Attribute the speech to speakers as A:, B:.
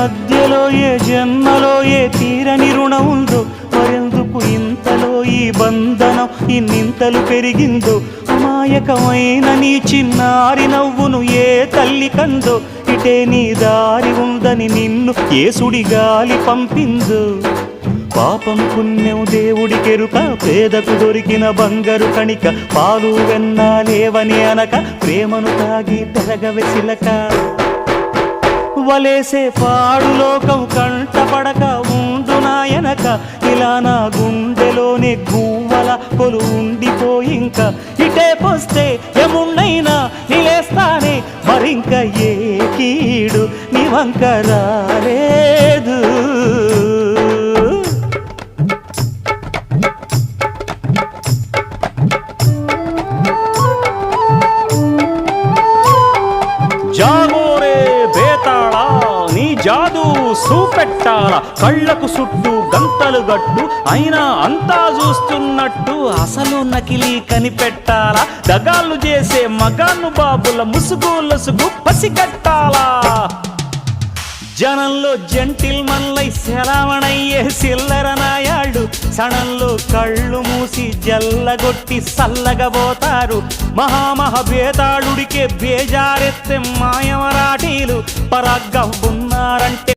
A: మధ్యలో ఏ జన్మలో ఏ తీరని రుణం ఉందో, మరెందుకు ఇంతలో ఈ బంధనం ఇన్నింతలు పెరిగిందో, అమాయకమైన నీ చిన్నారి నవ్వును ఏ తల్లి కందో, ఇటే నీ దారి ఉందని నిన్ను ఏ సుడిగాలి పంపిందో. పాపం పుణ్యం దేవుడికెరుక, పేదకు దొరికిన బంగారు కణిక, పాలు వెన్నాలేవని అనక ప్రేమను తాగి పెరగవెసిలక. వలేసే పాడు లోకం కంటపడక ఉండు నాయనక, ఇలా నా గుండెలోనే గువ్వల కొలు ఉండిపోయింక. ఇటే పోస్తే ఎమున్నైనా నిలేస్తానే, మరింక ఏ కీడు నీ వంక రాలేదు. జాగోరే బేతాళా, నీ జాదు సూపెట్టాలా, కళ్ళకు చుట్టూ గంతలు గట్టు అయినా అంతా చూస్తున్నట్టు, అసలు నకిలీ కనిపెట్టాలా, దగాళ్ళు చేసే మగాను బాబుల ముసుగు లొసుగు పసిగట్టాలా. జనంలో జంటిల్ మల్లై శరవణయ్యే సిల్లర నాయాళ్ళు, సణంలో కళ్ళు మూసి జల్లగొట్టి సల్లగబోతారు. మహామహబేతాళుడికే బేజారెత్తే మాయమరాఠీలు, పరాగ్గా ఉన్నారంటే